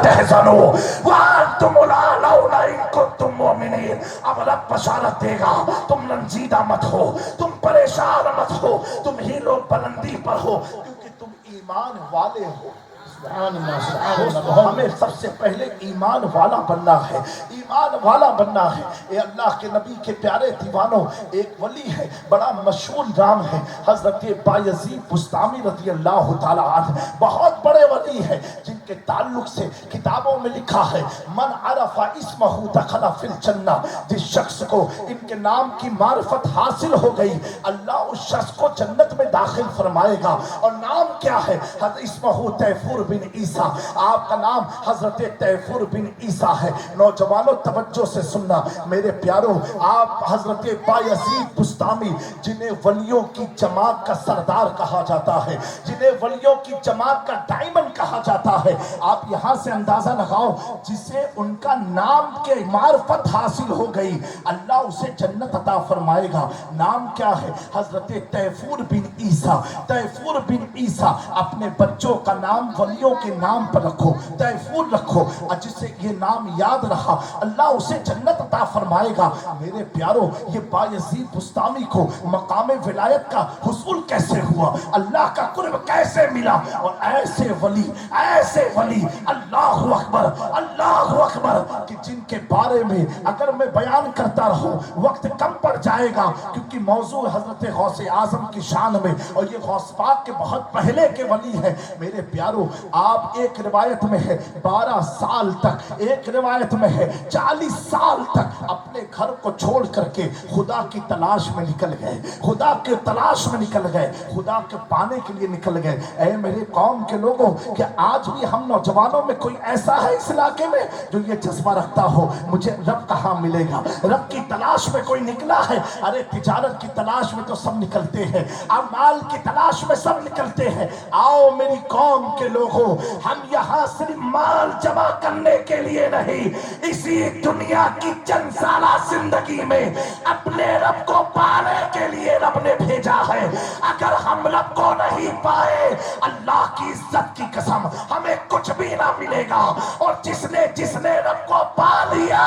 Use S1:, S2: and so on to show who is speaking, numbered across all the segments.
S1: تحزنوا وانتم الاعلون ان کنتم مؤمنین۔ اب رب بشارت دے گا تم رنجیدہ مت ہو، تم پریشان مت ہو، تم ہی لوگ بلندی پر ہو کیونکہ تم ایمان والے ہو۔
S2: سبحان اللہ، سبحان اللہ۔
S1: ہمیں سب سے پہلے ایمان والا بننا ہے، ایمان والا بننا ہے۔ اے اللہ کے نبی کے پیارے دیوانوں، ایک ولی ہے بڑا مشہور نام ہے حضرت بایزید بسطامی رضی اللہ تعالی عنہ، بہت بڑے ولی ہے جن کے تعلق سے کتابوں میں لکھا ہے من عرف اسمہ دخل فی الجنہ، جس شخص کو ان کے نام کی معرفت حاصل ہو گئی اللہ اس شخص کو جنت میں داخل فرمائے گا۔ اور نام کیا ہے؟ حضرت اسمہ تیفور بن عیسیٰ، آپ کا نام حضرت تیفور بن عیسیٰ ہے۔ نوجوانوں توجہ سے سننا میرے پیاروں، آپ حضرت بایزید بسطامی جنہیں ولیوں کی جماعت کا سردار کہا جاتا ہے، جنہیں ولیوں کی جماعت کا ڈائمنڈ کہا جاتا ہے، آپ یہاں سے اندازہ لگاؤ جسے ان کا نام کے معرفت حاصل ہو گئی اللہ اسے جنت عطا فرمائے گا۔ نام کیا ہے؟ حضرت تیفور بن عیسیٰ۔ تیفور بن عیسیٰ، اپنے بچوں کا نام ولیوں کے نام پر رکھو، تیفور رکھو، اور جسے یہ نام یاد رہا اللہ اسے جنت عطا فرمائے گا۔ میرے پیاروں، یہ بایزید بسطامی کو مقام ولایت کا حصول کیسے ہوا، اللہ کا قرب کیسے ملا؟ اور ایسے ولی اللہ اکبر اللہ اکبر کہ جن کے بارے میں اگر میں بیان کرتا رہوں وقت کم پڑ جائے گا، کیونکہ موضوع حضرت غوث اعظم کی شان میں، اور یہ غوث پاک کے بہت پہلے کے ولی ہیں۔ میرے پیاروں، آپ ایک روایت میں ہے 12 سال تک، ایک روایت میں ہے 40 سال تک اپنے گھر کو چھوڑ کر کے خدا کی تلاش میں نکل گئے، خدا کے تلاش میں نکل گئے، خدا کے پانے کے لیے نکل گئے۔ اے میرے قوم کے لوگوں، کہ آج بھی ہم نوجوانوں میں کوئی ایسا ہے اس علاقے میں جو یہ جذبہ رکھتا ہو مجھے رب کہاں ملے گا؟ رب کی تلاش میں کوئی نکلا ہے؟ ارے تجارت کی تلاش میں تو سب نکلتے ہیں، اعمال کی تلاش میں سب نکلتے ہیں۔ آؤ میری قوم کے لوگوں، ہم یہاں صرف مال جمع کرنے کے لیے نہیں، اسی دنیا کی چند سالہ زندگی میں اپنے رب کو پانے کے لیے رب نے بھیجا ہے۔ اگر ہم رب کو نہیں پائے اللہ کی عزت کی قسم ہمیں کچھ بھی نہ ملے گا۔ اور جس نے رب کو پا لیا،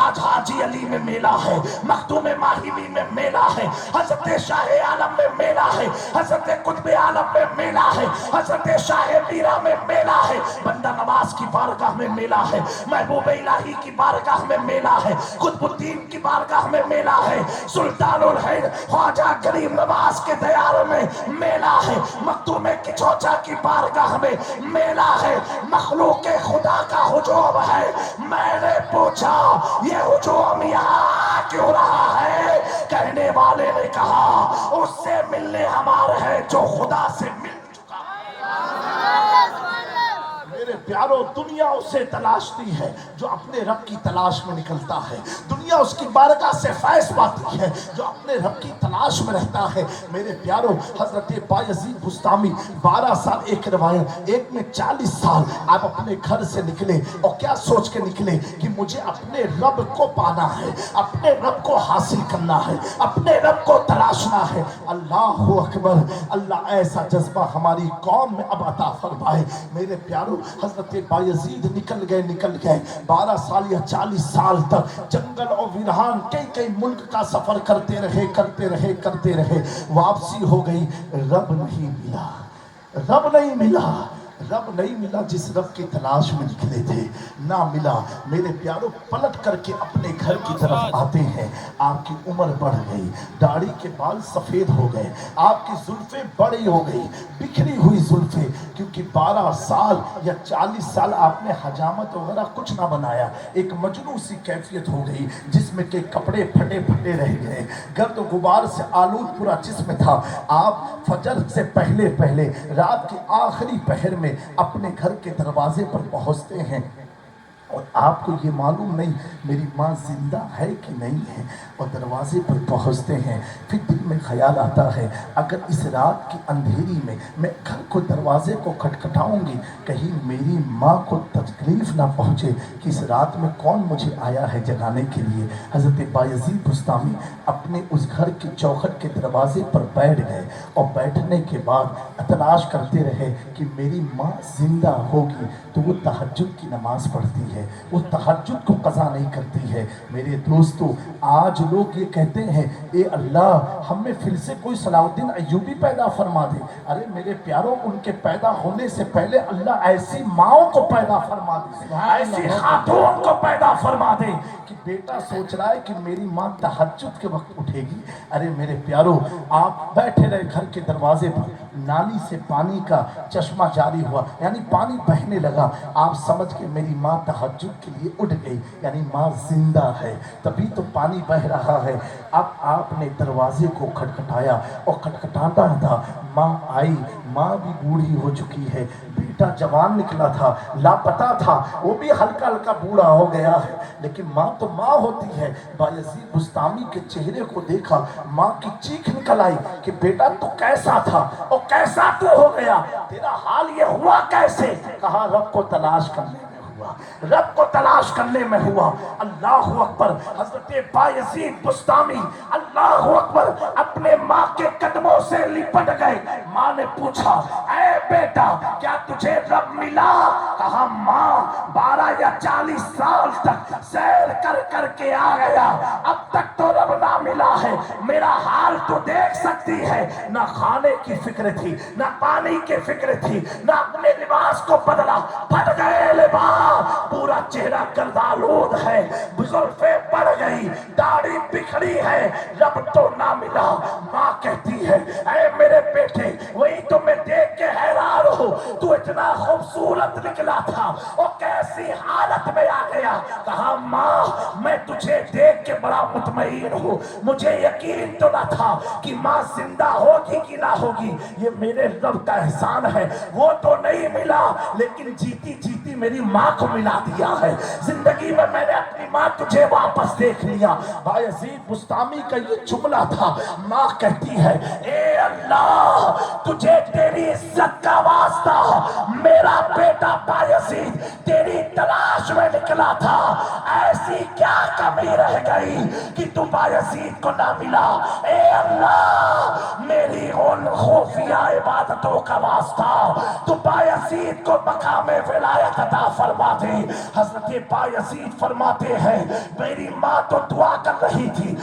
S1: آج حاجی علی میں میلہ ہے، مخدوم ماہیوی میں میلہ ہے، حضرت شاہ عالم میں میلہ ہے، حضرت قطب عالم میں میلہ ہے، حضرت شاہ میرا میں میلہ ہے، بندہ نواز کی بارگاہ میں میلہ ہے، محبوب الہی کی بارگاہ میں میلہ ہے، قطب الدین کی بارگاہ میں میلہ ہے، سلطان الحید خواجہ غریب نواز کے دیار میں میلہ ہے، مخدوم کچوچا کی بارگاہ میں میلہ ہے، مخلوق خدا کا ہجوم ہے۔ میں نے پوچھا یہ ہجوم یہاں کیوں رہا ہے؟ کہنے والے نے کہا اس سے ملنے ہمارے ہیں جو خدا سے مل چکا ہے۔ میرے پیاروں، دنیا اسے تلاشتی ہے جو اپنے رب کی تلاش میں نکلتا ہے، دنیا اس کی بارگاہ سے فیض پاتی ہے جو اپنے رب کی تلاش میں رہتا ہے۔ میرے پیاروں، حضرت بایزید بسطامی 12 سال ایک روایت، ایک میں 40 سال آپ اپنے گھر سے نکلے، اور کیا سوچ کے نکلے کہ مجھے اپنے رب کو پانا ہے، اپنے رب کو حاصل کرنا ہے، اپنے رب کو تلاشنا ہے۔ اللہ اکبر، اللہ ایسا جذبہ ہماری قوم میں اب عطا فرمائے۔ میرے پیاروں، حضرت بایزید نکل گئے 12 سال یا 40 سال تک جنگل اور ویران کئی ملک کا سفر کرتے رہے، واپسی ہو گئی، رب نہیں ملا جس رب کی تلاش میں نکلے تھے، نہ ملا۔ میرے پیاروں، پلٹ کر کے اپنے گھر کی طرف آتے ہیں، آپ کی عمر بڑھ گئی، داڑھی کے بال سفید ہو گئے، آپ کی زلفیں بڑی ہو گئی، بکھری ہوئی زلفیں، کیونکہ 12 سال یا 40 سال آپ نے حجامت وغیرہ کچھ نہ بنایا، ایک مجنون سی کیفیت ہو گئی جس میں کہ کپڑے پھٹے رہ گئے، گرد و غبار سے آلود پورا جسم تھا۔ آپ فجر سے پہلے رات کے آخری پہر میں اپنے گھر کے دروازے پر پہنچتے ہیں، اور آپ کو یہ معلوم نہیں میری ماں زندہ ہے کہ نہیں ہے، اور دروازے پر پہنچتے ہیں، پھر دل میں خیال آتا ہے اگر اس رات کی اندھیری میں میں گھر کو دروازے کو کھٹکھٹاؤں گی کہیں میری ماں کو تکلیف نہ پہنچے کہ اس رات میں کون مجھے آیا ہے جگانے کے لیے۔ حضرت بایزید بستامی اپنے اس گھر کے چوکھٹ کے دروازے پر بیٹھ گئے، اور بیٹھنے کے بعد تلاش کرتے رہے کہ میری ماں زندہ ہوگی تو وہ تہجد کی نماز پڑھتی ہے، وہ تہجد کو قضا نہیں کرتی ہے۔ میرے دوستو، آج لوگ یہ کہتے ہیں اے اللہ ہم میں پھر سے کوئی صلاح الدین ایوبی پیدا فرما دے۔ ارے میرے پیاروں، ان کے پیدا ہونے سے پہلے اللہ ایسی ماؤں کو پیدا فرما دے، ایسی خاتون کو پیدا فرما دے کہ بیٹا سوچ رہا ہے کہ میری ماں تہجد کے وقت اٹھے گی۔ ارے میرے پیاروں، آپ بیٹھے رہے گھر کے دروازے پر، نالی سے پانی کا چشمہ جاری ہوا، یعنی پانی بہنے لگا، آپ سمجھ کے میری ماں تہجد کے لیے اٹھ گئی، یعنی ماں زندہ ہے، تبھی تو پانی بہ رہا ہے۔ اب آپ نے دروازے کو کھٹکھٹایا، اور کھٹکھٹاتا تھا، ماں آئی، ماں بھی بوڑھی ہو چکی ہے، بیٹا جوان نکلا تھا، لاپتہ تھا، وہ بھی ہلکا ہلکا بوڑھا ہو گیا ہے، لیکن ماں تو ماں ہوتی ہے۔ بایزید بستامی کے چہرے کو دیکھا، ماں کی چیخ نکل آئی کہ بیٹا تو کیسا تھا اور کیسا تو ہو گیا، تیرا حال یہ ہوا کیسے؟ کہا رب کو تلاش کرنے میں ہوا، رب کو تلاش کرنے میں ہوا۔ اللہ اکبر! حضرت بایزید بستامی اللہ اکبر اپنے ماں کے قدموں سے لپٹ گئے۔ ماں نے پوچھا اے بیٹا کیا تجھے رب ملا؟ کہا ماں 12 یا 40 سال تک سیر کر کر کے آ گیا، اب تک تو رب نہ ملا ہے، میرا حال تو دیکھ سکتی ہے، نہ کھانے کی فکر تھی، نہ پانی کی فکر تھی، نہ اپنے لباس کو بدلا، پھٹ گئے لباس، پورا چہرہ گردآلود ہے، زلفیں پڑ گئی، داڑھی بکھری ہے، رب تو نہ ملا۔ ماں کہتی ہے اے میرے بیٹے وہی تو میں دیکھ کے حیران ہوں، تو اتنا خوبصورت نکلا تھا اور کیسی حالت میں آ گیا۔ کہا ماں میں تجھے دیکھ کے بڑا مطمئن ہوں، مجھے یقین تو نہ تھا کہ ماں زندہ ہوگی کہ نہ ہوگی، یہ میرے رب کا احسان ہے، وہ تو نہیں ملا لیکن جیتی جیتی میری ماں کو ملا دیا ہے، زندگی میں میں نے اپنی ماں تجھے واپس دیکھ لیا۔ بایزید بستامی کا یہ جملہ تھا۔ ماں کہتی ہے اے اللہ تجھے تیری عزت کا واسطہ، میرا بیٹا بایزید تیری تلاش میں نکلا تھا، ایسی کیا کمی رہ گئی کہ تو بایزید کو نہ ملا؟ اے اللہ میری ان خفیہ عبادتوں کا واسطہ تو بایزید کو مقام ولایت عطا فرما دے۔ حضرت بایزید فرماتے ہیں میری ماں تو دعا کر رہی تھی،